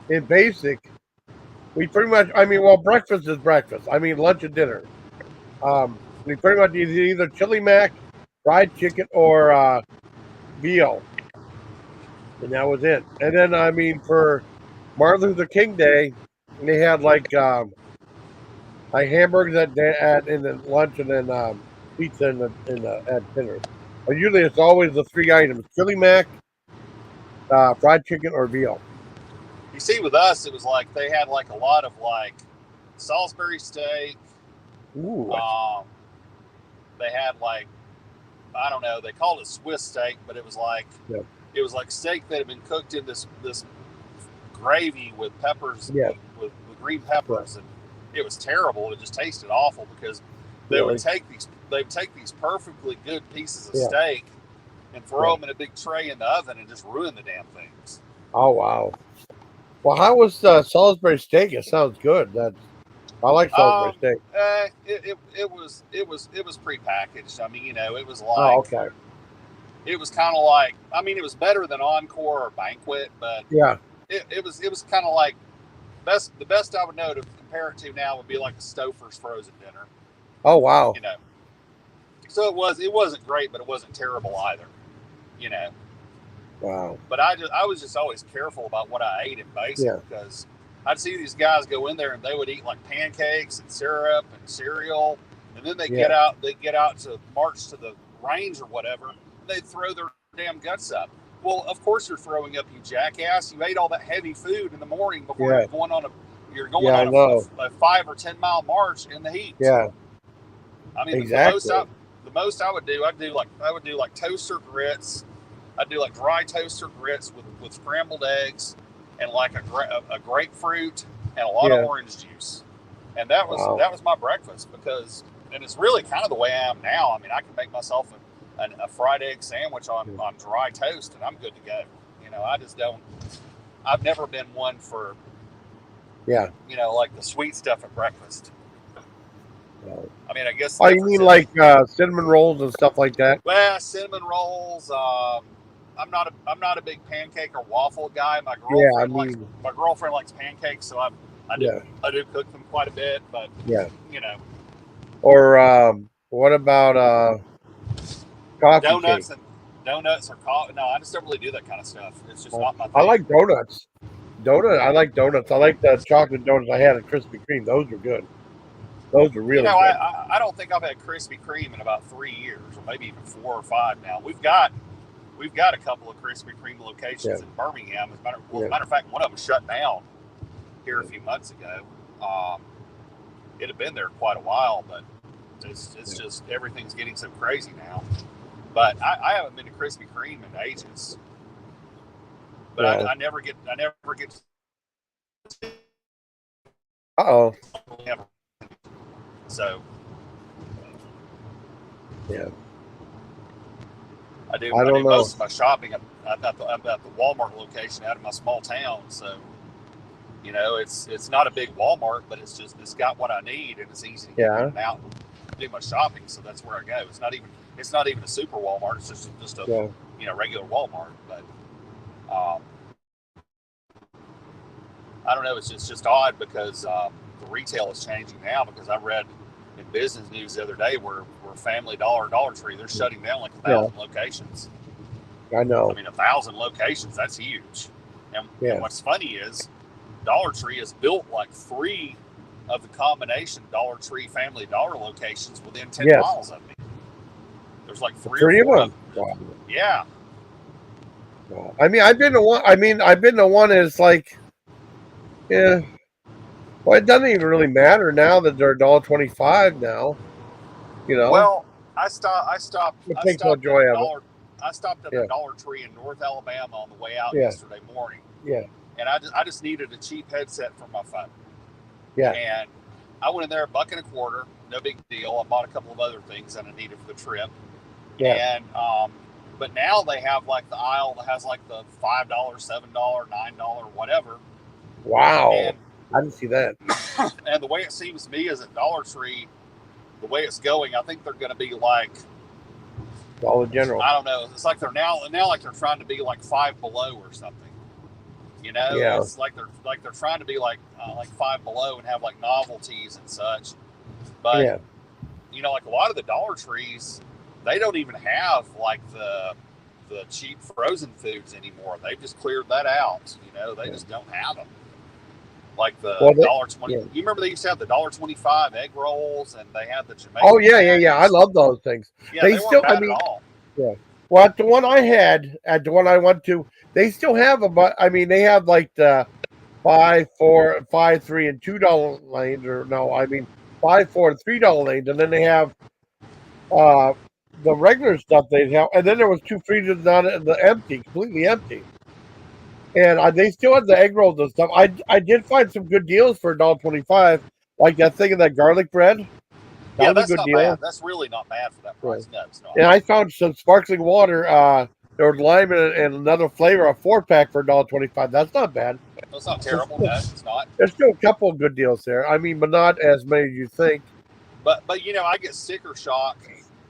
in basic, we pretty much. I mean, well, breakfast is breakfast. I mean, lunch and dinner. We pretty much either chili mac, fried chicken, or veal, and that was it. And then I mean, for Martin Luther King Day, they had like hamburgers in the lunch, and then pizza in the at dinner. But usually, it's always the 3 items: chili mac, fried chicken, or veal. You see, with us, it was like they had like a lot of like Salisbury steak. Ooh, Um, they had like, I don't know, they called it Swiss steak, but yeah, steak that had been cooked in this gravy with peppers, yeah, with green yeah, peppers, and it was terrible. It just tasted awful because really, they would take these perfectly good pieces of yeah, steak and throw yeah. them in a big tray in the oven and just ruin the damn things. Oh wow. Well, how was Salisbury steak? It sounds good. I like Salisbury Um, steak. it was prepackaged. I mean, Oh, okay. it was kind of like, I mean, it was better than Encore or Banquet, but Yeah. it was kind of like the best I would know to compare it to now would be like a Stouffer's frozen dinner. Oh wow. You know, so it wasn't great, but it wasn't terrible either. You know, Wow. but I was just always careful about what I ate in basic Yeah. because I'd see these guys go in there and they would eat like pancakes and syrup and cereal, and then Yeah. they get out to march to the range or whatever, and they'd throw their damn guts up. Well, of course you're throwing up, you jackass. You ate all that heavy food in the morning before Yeah. you're going Yeah. I on know. a 5 or 10 mile march in the heat. Yeah. I mean, Exactly. the most I would do, I would do like toaster grits. I'd do like dry toaster grits with scrambled eggs and like a grapefruit and a lot of Yeah. orange juice. And Wow. that was my breakfast and it's really kind of the way I am now. I mean, I can make myself a fried egg sandwich on dry toast and I'm good to go. I just don't. I've never been one for Yeah. like the sweet stuff at breakfast. Wow. I mean, I guess the Oh, you difference mean is, like cinnamon rolls and stuff like that? well, cinnamon rolls. I'm not a big pancake or waffle guy. Yeah. I mean, My girlfriend likes pancakes, so yeah. I do cook them quite a bit. But Yeah. you know, Or what about coffee cake? donuts and donuts or coffee. No, I just don't really do that kind of stuff. It's just not my I thing. like donuts. I like donuts. I like the chocolate donuts I had at Krispy Kreme. Those are good. Those are really good. I don't think I've had Krispy Kreme in about 3 years, or maybe even 4 or 5 now. We've got a couple of Krispy Kreme Yeah. locations in Birmingham. As Yeah. a matter of fact, one of them shut down here a few months ago. It had been there quite a while, but it's just everything's getting so crazy now. But I haven't been to Krispy Kreme in ages. But Yeah. I never get Uh-oh. so Yeah. I do don't know. most of my shopping at the Walmart location out of my small town. So, you know, it's not a big Walmart, but it's got what I need, and it's easy to get in and out and do my shopping. So that's where I go. It's not even a super Walmart. It's just a you know, regular Walmart. But I don't know. It's just odd because the retail is changing now. Because I read in business news the other day where Family Dollar, Dollar Tree, they're shutting down like 1,000 locations. I know. I mean, 1,000 locations, that's huge. And what's funny is Dollar Tree has built like 3 of the combination Dollar Tree Family Dollar locations within 10 miles of me. There's like 3 or 4 of them. Wow. Yeah. Wow. I mean, I've been to one that's like, yeah. Well, it doesn't even really matter now that they're $1.25 now. You know. Well, I stopped at a Dollar Tree in North Alabama on the way out yesterday morning. Yeah. And I just needed a cheap headset for my phone. Yeah. And I went in there $1.25, no big deal. I bought a couple of other things that I needed for the trip. Yeah. And but now they have like the aisle that has like the $5, $7, $9, whatever. Wow. And I didn't see that. And the way it seems to me is at Dollar Tree, the way it's going, I think they're going to be like Dollar General. I don't know. It's like they're now like they're trying to be like Five Below or something. You know, it's like they're trying to be like Five Below and have like novelties and such. But you know, like a lot of the Dollar Trees, they don't even have like the cheap frozen foods anymore. They've just cleared that out. You know, they just don't have them. Like the $1.20. You remember they used to have the $1.25 egg rolls, and they had the Jamaican. Oh yeah. I love those things. Yeah, they still. I mean, at all. Yeah. Well, at the one I had, at the one I went to, they still have they have like the $5, $4, $5, $3, and $2 lanes, or no, I mean $5, $4, and $3 lanes, and then they have the regular stuff they have, and then there was 2 freezers on it, completely empty. And they still had the egg rolls and stuff. I did find some good deals for $1.25, like that thing of that garlic bread. That was a good deal. Bad. That's really not bad for that price. No, it's not. And I found some sparkling water. There was lime and another flavor, a 4-pack for $1.25. That's not bad. That's not terrible. No, it's not. There's still a couple of good deals there. I mean, but not as many as you think. But you know, I get sticker shock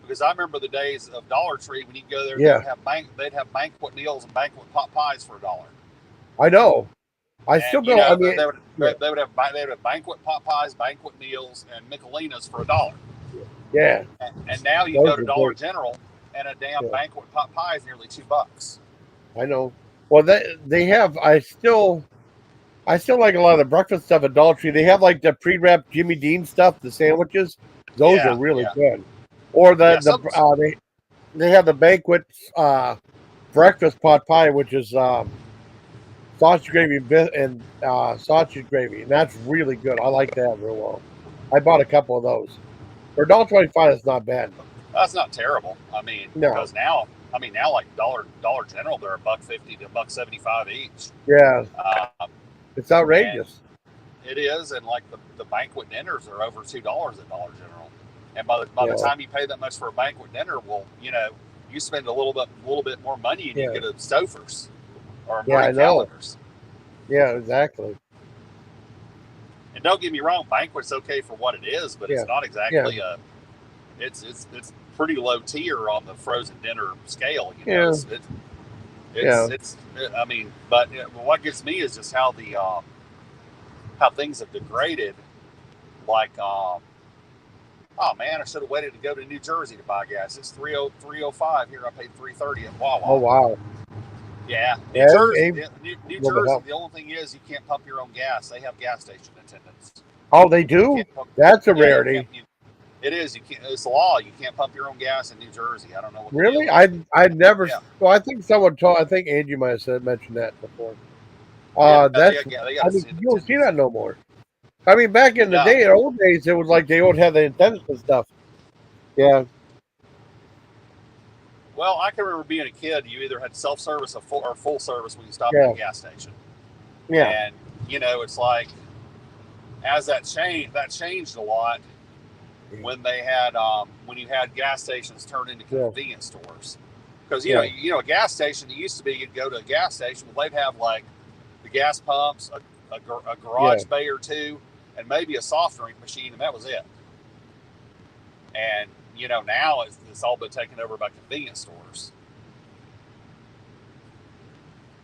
because I remember the days of Dollar Tree when you go there. They'd have banquet meals and banquet pot pies for $1. I know. I still go. I mean, they would have banquet pot pies, banquet meals, and Michelinas for $1. Yeah. And now you go to Dollar General, and a damn banquet pot pie is nearly $2. I know. Well, they have. I still like a lot of the breakfast stuff at Dollar Tree. They have like the pre-wrapped Jimmy Dean stuff, the sandwiches. Those are really good. Or they have the banquet breakfast pot pie, which is sausage gravy and sausage gravy, and that's really good. I like that real well. I bought a couple of those. For $1.25, it's not bad. That's not terrible. I mean, because now like Dollar General, they're $1.50 to $1.75 each. Yeah, it's outrageous. It is, and like the banquet dinners are over $2 at Dollar General. And by the time you pay that much for a banquet dinner, well, you know, you spend a little bit more money and you get a Stouffer's or a calendars. Yeah, exactly. And don't get me wrong, banquet's okay for what it is, but it's not exactly it's pretty low tier on the frozen dinner scale. You know, it's I mean, but what gets me is just how how things have degraded. Like, oh man, I should have waited to go to New Jersey to buy gas. It's $3.05 here. I paid $3.30 at Wawa. Oh wow. Yeah, New Jersey. The only thing is you can't pump your own gas. They have gas station attendants. Oh, they do? That's a rarity. It is. You can't. It's law. You can't pump your own gas in New Jersey. I don't know what. Really? I've never. Yeah. Well, I think someone told. I think Angie might have mentioned that before. That's. I mean, you don't see that no more. I mean, back in the day, in old days, it was like they would have the attendants and stuff. Yeah. Well, I can remember being a kid. You either had self-service or full service when you stopped at a gas station. Yeah. And you know, it's like as that changed a lot when they had when you had gas stations turned into convenience stores, Because a gas station. It used to be you'd go to a gas station, well, they'd have like the gas pumps, a garage bay or two, and maybe a soft drink machine, and that was it. And now it's all been taken over by convenience stores.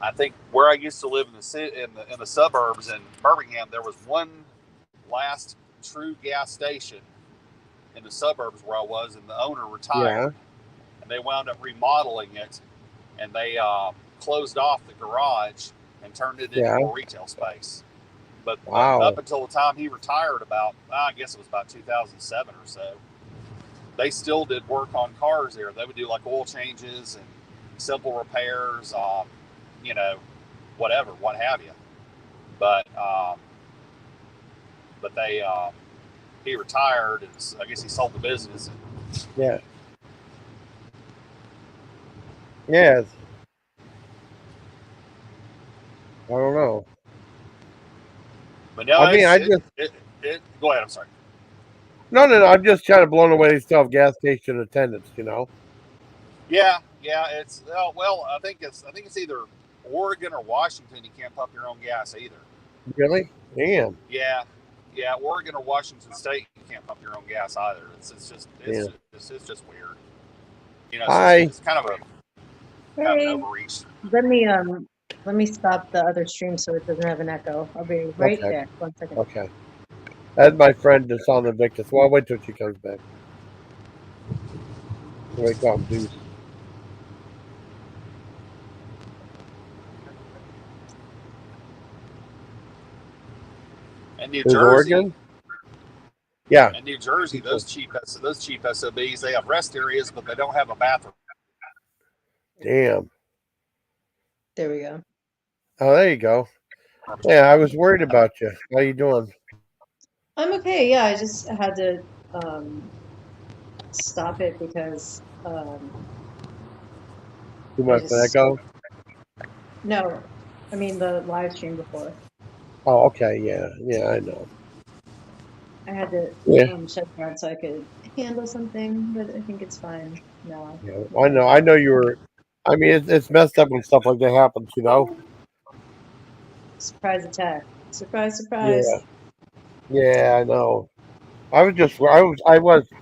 I think where I used to live in the suburbs in Birmingham, there was one last true gas station in the suburbs where I was, and the owner retired, and they wound up remodeling it, and they closed off the garage and turned it into a retail space. But up until the time he retired, I guess it was about 2007 or so, they still did work on cars there. They would do like oil changes and simple repairs, whatever, what have you. But he retired, and I guess he sold the business. Yeah. Yes. I don't know. But no, go ahead. I'm sorry. No. I'm just kind of blown away. They still have gas station attendants. Yeah. It's I think it's either Oregon or Washington. You can't pump your own gas either. Really? Damn. Yeah. Oregon or Washington State, you can't pump your own gas either. It's just weird. It's kind of an overreach. Let me stop the other stream so it doesn't have an echo. I'll be right there. 1 second. Okay. That's my friend Duessonlinvictus. Well, I'll wait till she comes back. We call him Deuce. And New Jersey. Oregon? Yeah. And New Jersey, those cheap SOBs, they have rest areas, but they don't have a bathroom. Damn. There we go. Oh, there you go. Yeah, I was worried about you. How you doing? I'm okay. Yeah, I just had to stop it because Too much echo? No, I mean the live stream before. Oh, okay. Yeah, I know. I had to shut down so I could handle something, but I think it's fine now. Yeah, I know you were. I mean, it's messed up when stuff like that happens, Surprise attack! Surprise! Yeah, I know. I was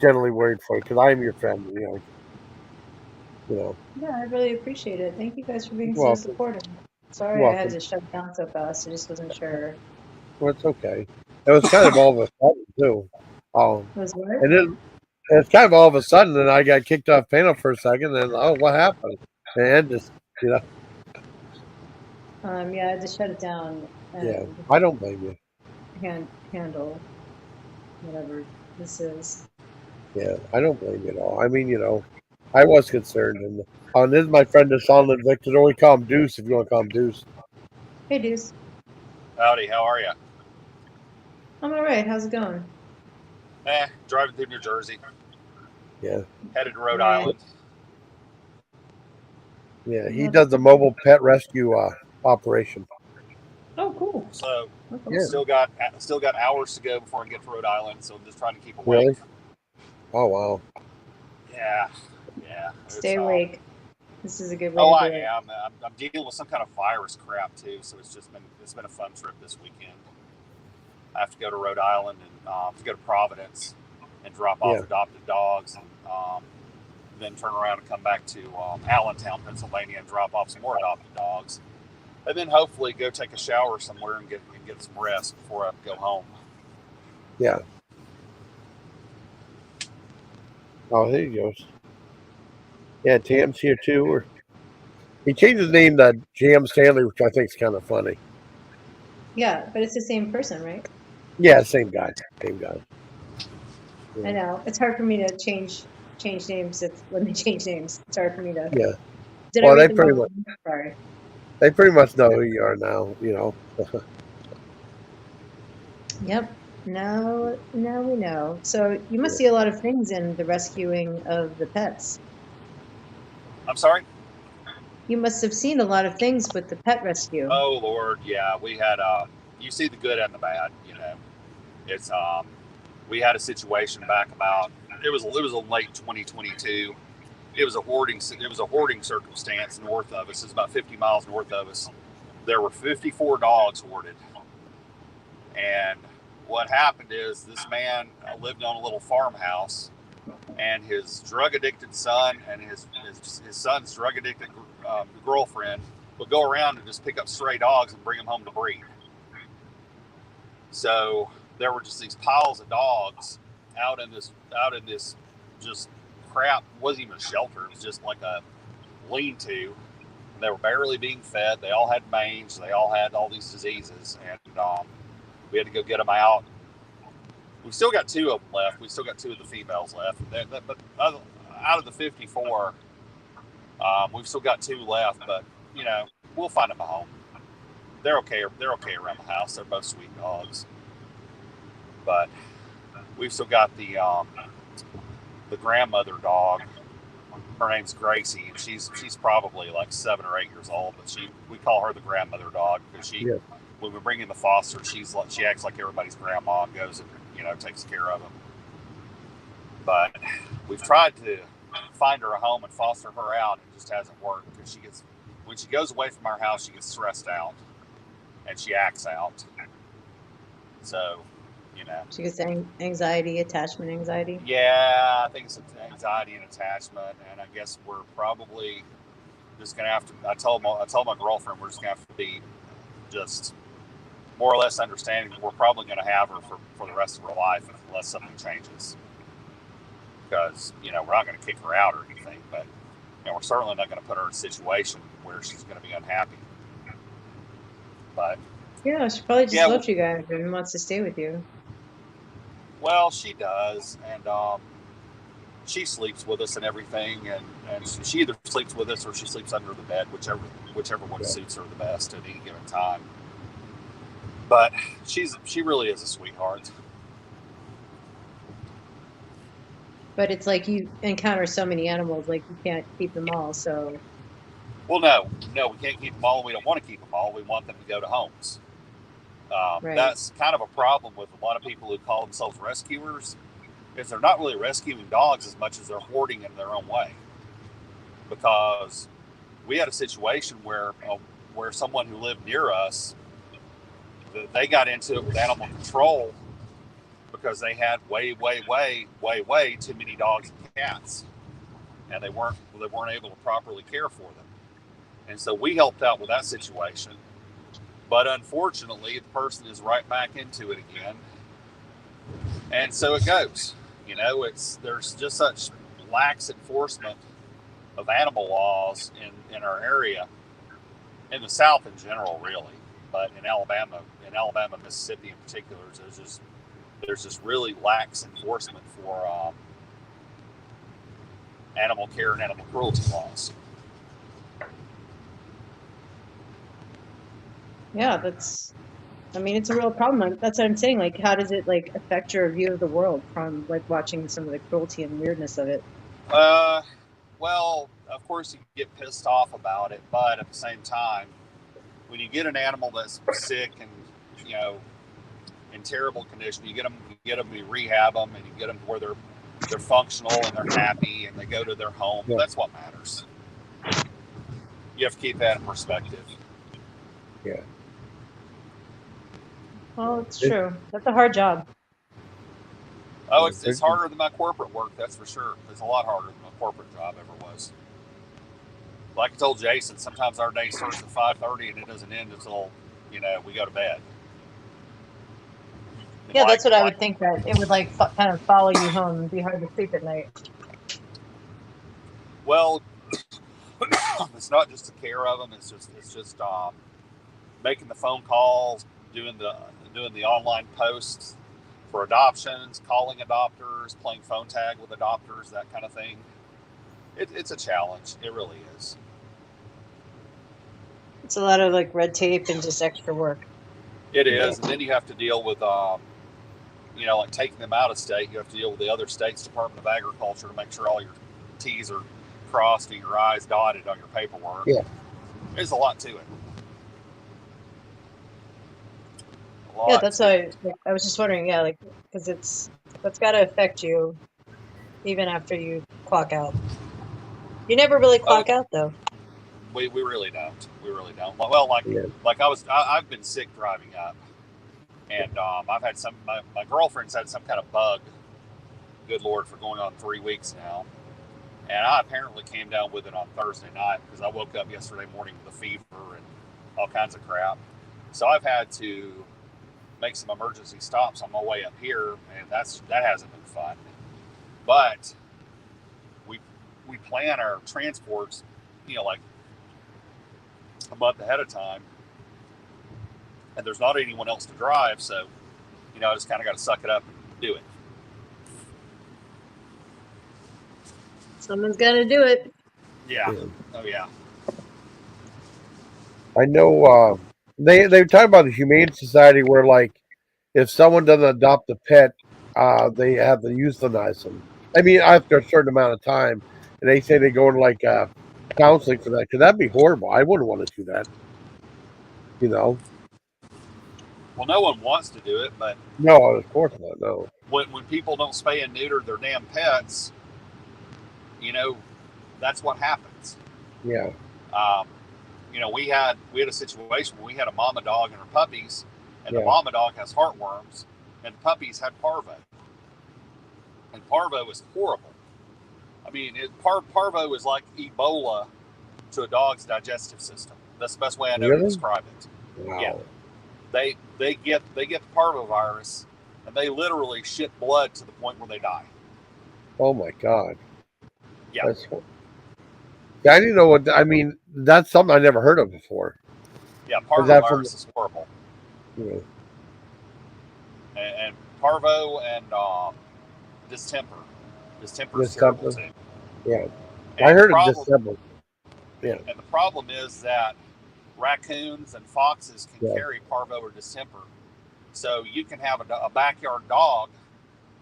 generally worried for you because I am your friend, Yeah, I really appreciate it. Thank you guys for being so supportive. Sorry I had to shut it down so fast. I just wasn't sure. Well, it's okay. It was kind of all of a sudden too. Was what? And it's kind of all of a sudden, and I got kicked off panel for a second, and what happened? And just Yeah, I had to shut it down. And I don't blame you. Handle whatever this is. Yeah, I don't blame you at all. I mean, I was concerned, and this is my friend Duessonlinvictus, or we call him Deuce if you want to call him Deuce. Hey, Deuce. Howdy, how are you? I'm all right. How's it going? Driving through New Jersey. Yeah. Headed to Rhode Island. Yeah, he does the mobile pet rescue operation. Oh, cool. So still got hours to go before I get to Rhode Island, so I'm just trying to keep awake. Really? Oh wow. Yeah. Stay awake. This is a good way. Oh, I am. I'm dealing with some kind of virus crap too, so it's been a fun trip this weekend. I have to go to Rhode Island and to go to Providence and drop off adopted dogs, and then turn around and come back to Allentown, Pennsylvania, and drop off some more adopted dogs, and then hopefully go take a shower somewhere and get some rest before I go home. Yeah. Oh, there he goes. Yeah, Tam's here too. He changed his name to Jam Stanley, which I think is kind of funny. Yeah, but it's the same person, right? Yeah, same guy. Yeah. I know. It's hard for me to change names when they change names. It's hard for me to. Yeah. They pretty much. Sorry. They pretty much know who you are now. Yep. Now we know. So you must see a lot of things in the rescuing of the pets. I'm sorry? You must have seen a lot of things with the pet rescue. Oh Lord, yeah. We had you see the good and the bad, It's we had a situation back about it was a late 2022, it was a hoarding circumstance north of us. It's about 50 miles north of us. There were 54 dogs hoarded. And what happened is this man lived on a little farmhouse, and his drug-addicted son and his son's drug-addicted girlfriend would go around and just pick up stray dogs and bring them home to breed. So there were just these piles of dogs out in this just crap. It wasn't even a shelter. It was just like a lean-to. They were barely being fed. They all had mange. They all had all these diseases, and we had to go get them out. We still got 2 of them left. We still got 2 of the females left. But out of the 54, we've still got 2 left. But we'll find them a home. They're okay. They're okay around the house. They're both sweet dogs. But we've still got the grandmother dog. Her name's Gracie, and she's probably like 7 or 8 years old. But we call her the grandmother dog because when we bring in the foster, she acts like everybody's grandma and goes and takes care of them. But we've tried to find her a home and foster her out. It just hasn't worked because when she goes away from our house, she gets stressed out and she acts out. So, she gets anxiety, attachment anxiety. Yeah, I think it's anxiety and attachment, and I guess we're probably just gonna have to. I told my girlfriend we're just gonna have to be just more or less understanding that we're probably going to have her for the rest of her life unless something changes. Because, we're not going to kick her out or anything, but, we're certainly not going to put her in a situation where she's going to be unhappy. But yeah, she probably just loves you guys and wants to stay with you. Well, she does, and she sleeps with us and everything, and she either sleeps with us or she sleeps under the bed, whichever one suits her the best at any given time. But she really is a sweetheart. But it's like you encounter so many animals, like you can't keep them all. So. Well, no, we can't keep them all. We don't want to keep them all. We want them to go to homes. Right. That's kind of a problem with a lot of people who call themselves rescuers, is they're not really rescuing dogs as much as they're hoarding in their own way. Because we had a situation where someone who lived near us, they got into it with animal control because they had way too many dogs and cats, and they weren't able to properly care for them. And so we helped out with that situation, but unfortunately, the person is right back into it again, and so it goes. There's just such lax enforcement of animal laws in our area, in the South in general, really. But in Alabama, Mississippi in particular, there's just really lax enforcement for animal care and animal cruelty laws. Yeah, it's a real problem. That's what I'm saying. Like, how does it affect your view of the world from watching some of the cruelty and weirdness of it? Well, of course you get pissed off about it, but at the same time, when you get an animal that's sick and in terrible condition, you get them, you rehab them, and you get them to where they're functional and they're happy and they go to their home. Yeah. That's what matters. You have to keep that in perspective. Yeah. Well, it's true. That's a hard job. Oh, it's harder than my corporate work, that's for sure. It's a lot harder than my corporate job ever was. Like I told Jason, sometimes our day starts at 5:30 and it doesn't end until, we go to bed. Yeah, that's what I would think, that it would kind of follow you home and be hard to sleep at night. Well, it's not just the care of them. It's just making the phone calls, doing the online posts for adoptions, calling adopters, playing phone tag with adopters, that kind of thing. It's a challenge. It really is. It's a lot of red tape and just extra work. It is, and then you have to deal with taking them out of state. You have to deal with the other state's Department of Agriculture to make sure all your T's are crossed and your I's dotted on your paperwork. Yeah, there's a lot to it. Yeah, that's why I was just wondering. Yeah, because that's got to affect you even after you clock out. You never really clock out though. We really don't. We really don't. Well, I've been sick driving up, and I've had my girlfriend's had some kind of bug. Good Lord, for going on 3 weeks now, and I apparently came down with it on Thursday night because I woke up yesterday morning with a fever and all kinds of crap. So I've had to make some emergency stops on my way up here, and that hasn't been fun. But we plan our transports, like a month ahead of time, and there's not anyone else to drive, so I just kind of got to suck it up and do it. Someone's got to do it. Yeah. Oh yeah. I know they talk about the Humane Society where, like, if someone doesn't adopt a pet, they have to euthanize them. I mean, after a certain amount of time, and they say they go into like counseling for that, because that'd be horrible. I wouldn't want to do that. Well, no one wants to do it, but no, of course not. No. When people don't spay and neuter their damn pets, that's what happens. Yeah. We had a situation where we had a mama dog and her puppies, and the mama dog has heartworms, and the puppies had parvo. And parvo is horrible. I mean, parvo is like Ebola to a dog's digestive system. That's the best way I know to describe it. Wow. Yeah. They get the parvovirus, and they literally shit blood to the point where they die. Oh my God. Yeah. I didn't know what. I mean, that's something I never heard of before. Yeah, parvovirus is horrible. Yeah. And parvo and distemper. Distemper is terrible too. Yeah. And I heard of distemper. Yeah. And the problem is that raccoons and foxes can carry parvo or distemper. So you can have a backyard dog,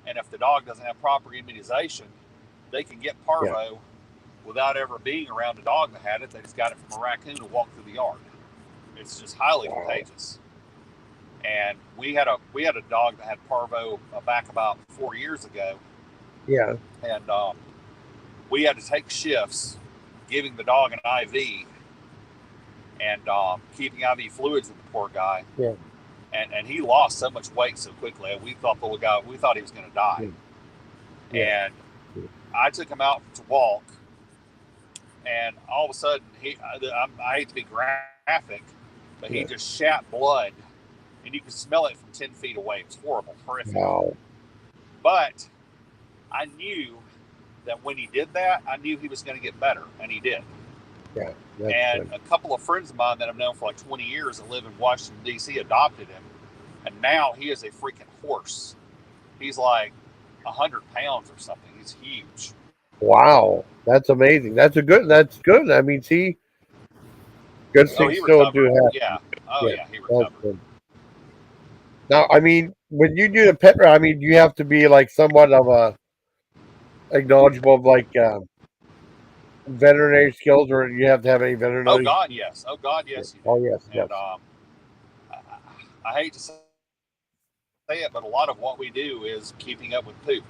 and if the dog doesn't have proper immunization, they can get parvo without ever being around a dog that had it. They just got it from a raccoon who walked through the yard. It's just highly contagious. And we had a dog that had parvo back about 4 years ago. Yeah. And we had to take shifts giving the dog an IV and keeping IV fluids in the poor guy. Yeah. And he lost so much weight so quickly. We thought he was going to die. Yeah. And I took him out to walk, and all of a sudden, I hate to be graphic, but he just shat blood, and you could smell it from 10 feet away. It was horrible, horrific. Wow. But I knew that when he did that, I knew he was going to get better, and he did. Yeah. And a couple of friends of mine that I've known for like 20 years that live in Washington, D.C. adopted him, and now he is a freaking horse. He's like 100 pounds or something. He's huge. Wow, that's amazing. That's good. I mean, see, good things still do happen. Yeah. Oh yeah, he recovered. Now, I mean, when you do the pet, I mean, you have to be like somewhat of a acknowledgeable of like veterinary skills, or you have to have any veterinary. Oh God, yes. Oh God, yes. Oh yes. And I hate to say it, but a lot of what we do is keeping up with poop,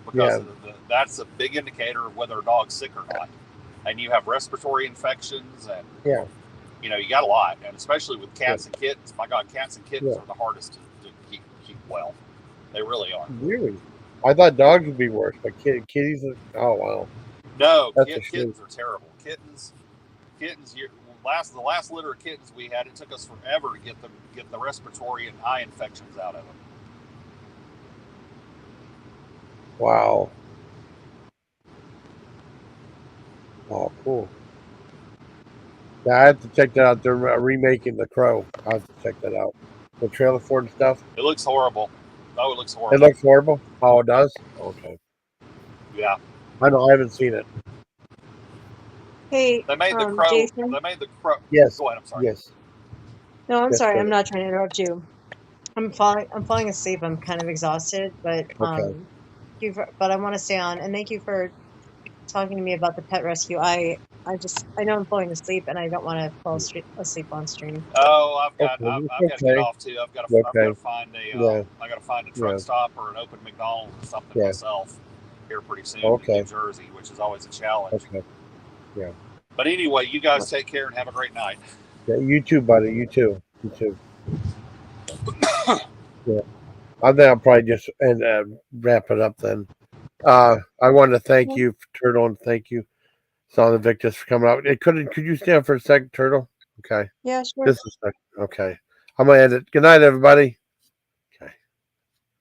because that's a big indicator of whether a dog's sick or not. And you have respiratory infections, and you got a lot, and especially with cats and kittens. My God, cats and kittens are the hardest to keep well. They really are. Really, I thought dogs would be worse, but kitties. Oh wow. No, kittens are terrible. Kittens. The last litter of kittens we had, it took us forever to get the respiratory and eye infections out of them. Wow. Oh, cool. Yeah, I have to check that out. They're remaking The Crow. I have to check that out. The trailer for it and stuff. It looks horrible. Oh, it looks horrible. It looks horrible? How it does? Okay. Yeah. I know. I haven't seen it. Hey, they made the Crow. Jason? They made the Crow. Yes. Go ahead. I'm sorry. Yes. No, I'm sorry. I'm not trying to interrupt you. I'm falling asleep. I'm kind of exhausted, but but I want to stay on. And thank you for talking to me about the pet rescue. I know I'm falling asleep, and I don't want to fall asleep on stream. Oh, I've got to get off too. I've got to find a truck stop or an open McDonald's or something myself here pretty soon in New Jersey, which is always a challenge. Okay. Yeah. But anyway, you guys take care and have a great night. Yeah, you too, buddy. You too. You too. Yeah. I think I'll probably just wrap it up then. I want to thank you, Turtle, and thank you, Duessonlinvictus, for coming out. Could you stand for a second, Turtle? Okay. Yeah, sure. Just a second. Okay. I'm gonna end it. Good night, everybody.